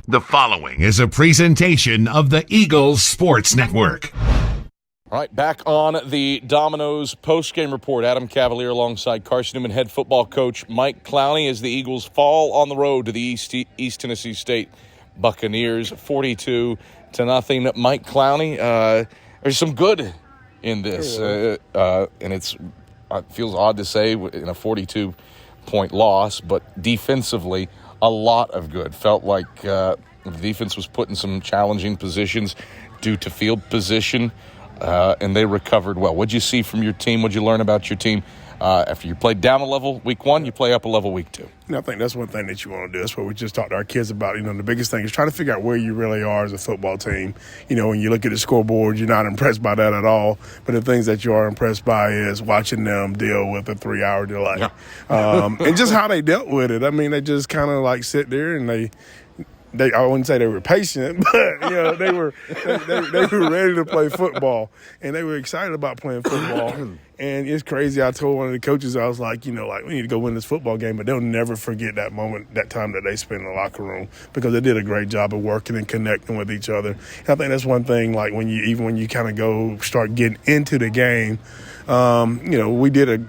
The following is a presentation of the Eagles Sports Network. All right, back on the Domino's post-game report. Adam Cavalier alongside Carson-Newman head football coach Mike Clowney as the Eagles fall on the road to the East Tennessee State Buccaneers, 42-0. Mike Clowney, there's some good in this, and it feels odd to say in a 42-point loss, but defensively, a lot of good. Felt like the defense was put in some challenging positions due to field position, and they recovered well. What'd you see from your team? What'd you learn about your team? After you played down a level week one, you play up a level week two. I think that's one thing that you want to do. That's what we just talked to our kids about. The biggest thing is trying to figure out where you really are as a football team. When you look at the scoreboard, you're not impressed by that at all. But the things that you are impressed by is watching them deal with a 3-hour delay. Yeah. And just how they dealt with it. I mean, they just kind of like sit there and they I wouldn't say they were patient, but they were ready to play football, and they were excited about playing football. And it's crazy. I told one of the coaches, I was like, we need to go win this football game, but they'll never forget that moment, that time that they spent in the locker room, because they did a great job of working and connecting with each other. And I think that's one thing. Like when you kind of start getting into the game. We did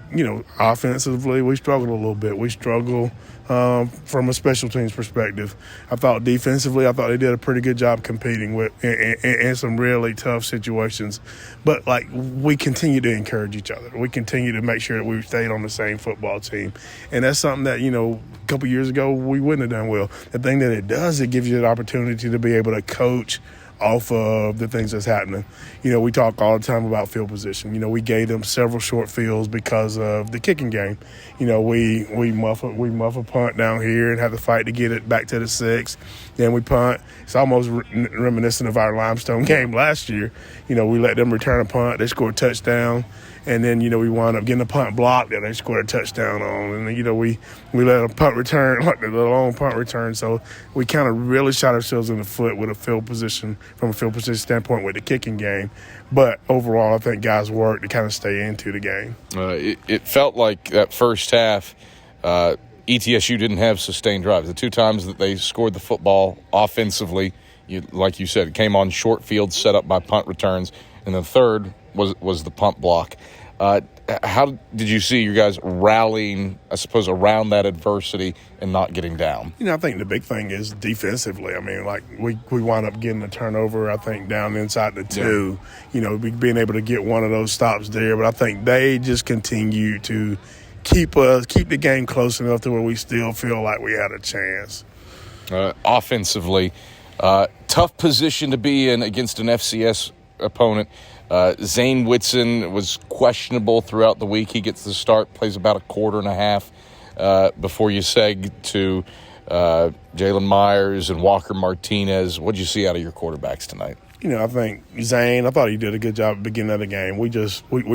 offensively, we struggled a little bit. We struggled from a special teams perspective. I thought defensively, they did a pretty good job competing with in some really tough situations. But we continue to encourage each other. We continue to make sure that we stayed on the same football team. And that's something that, a couple years ago we wouldn't have done well. The thing that it does, it gives you an opportunity to be able to coach off of the things that's happening. We talk all the time about field position. We gave them several short fields because of the kicking game. We muff a punt down here and have to fight to get it back to the 6. Then we punt. It's almost reminiscent of our Limestone game last year. We let them return a punt. They scored a touchdown. And then, we wound up getting a punt block that they scored a touchdown on. And then, we let a punt return, like the long punt return. So we kind of really shot ourselves in the foot with from a field position standpoint with the kicking game. But overall, I think guys worked to kind of stay into the game. It felt like that first half, ETSU didn't have sustained drives. The two times that they scored the football offensively, like you said, it came on short field set up by punt returns. And the third was the punt block. How did you see you guys rallying, I suppose, around that adversity and not getting down? I think the big thing is defensively. I mean, we wound up getting a turnover, I think, down inside the 2. Yeah. Being able to get one of those stops there. But I think they just continue to keep the game close enough to where we still feel like we had a chance. Offensively, tough position to be in against an FCS opponent. Zane Whitson was questionable throughout the week. He gets the start, plays about a quarter and a half before you seg to Jalen Myers and Walker Martinez. What did you see out of your quarterbacks tonight? I think Zane, I thought he did a good job at the beginning of the game. We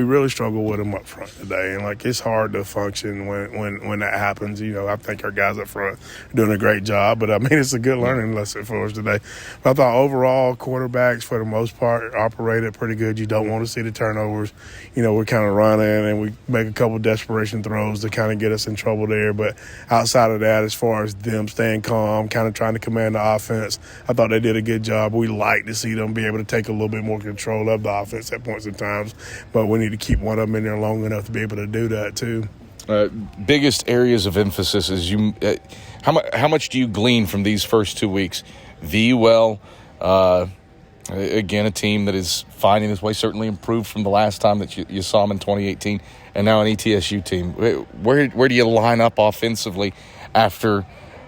really struggled with him up front today. And, it's hard to function when that happens. I think our guys up front are doing a great job. But, it's a good learning lesson for us today. But I thought overall quarterbacks, for the most part, operated pretty good. You don't want to see the turnovers. We're kind of running and we make a couple desperation throws to kind of get us in trouble there. But outside of that, as far as them staying calm, kind of trying to command the offense, I thought they did a good job. We like to see them be able to take a little bit more control of the offense at points in times, but we need to keep one of them in there long enough to be able to do that too. Biggest areas of emphasis is how much do you glean from these first 2 weeks? VUL, again, a team that is finding its way, certainly improved from the last time that you saw them in 2018, and now an ETSU team. Where do you line up offensively after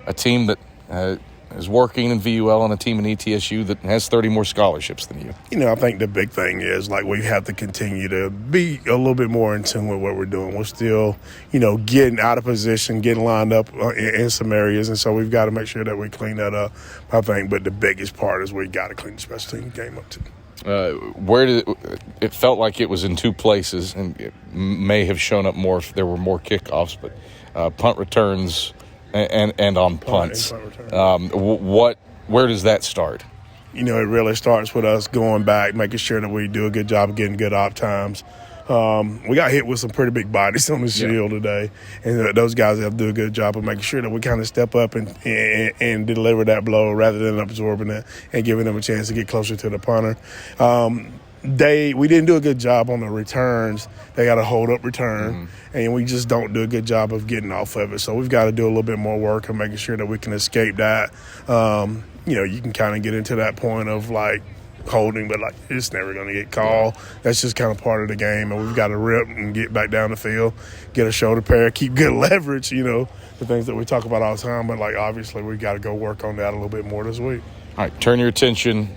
a team that is working in VUL and a team in ETSU that has 30 more scholarships than you? I think the big thing is, we have to continue to be a little bit more in tune with what we're doing. We're still, getting out of position, getting lined up in some areas, and so we've got to make sure that we clean that up, I think. But the biggest part is we got to clean the special team game up too. It felt like it was in two places, and it may have shown up more if there were more kickoffs, but punt returns and on punts. Where does that start? It really starts with us going back, making sure that we do a good job of getting good op times. We got hit with some pretty big bodies on the shield today, and those guys have to do a good job of making sure that we kind of step up and deliver that blow rather than absorbing it and giving them a chance to get closer to the punter. We didn't do a good job on the returns. They got a hold-up return, and we just don't do a good job of getting off of it. So we've got to do a little bit more work of making sure that we can escape that. You can kind of get into that point of, like, holding, but, like, it's never going to get called. That's just kind of part of the game, and we've got to rip and get back down the field, get a shoulder pair, keep good leverage, the things that we talk about all the time. But, like, obviously we got to go work on that a little bit more this week. All right, turn your attention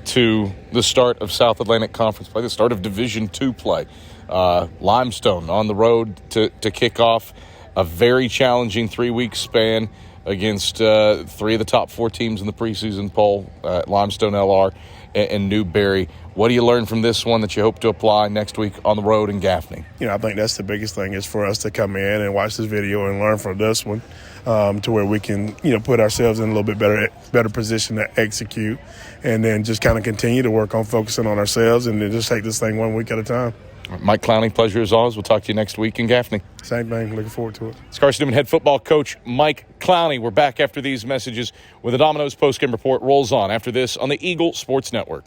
to the start of South Atlantic Conference play, the start of Division II play. Limestone on the road to kick off a very challenging 3-week span against 3 of the top 4 teams in the preseason poll, Limestone, LR, and Newberry. What do you learn from this one that you hope to apply next week on the road in Gaffney? I think that's the biggest thing is for us to come in and watch this video and learn from this one to where we can, put ourselves in a little bit better position to execute, and then just kind of continue to work on focusing on ourselves and then just take this thing 1 week at a time. Mike Clowney, pleasure as always. We'll talk to you next week in Gaffney. Same thing. Looking forward to it. It's Carson-Newman head football coach Mike Clowney. We're back after these messages with the Domino's postgame report rolls on after this on the Eagle Sports Network.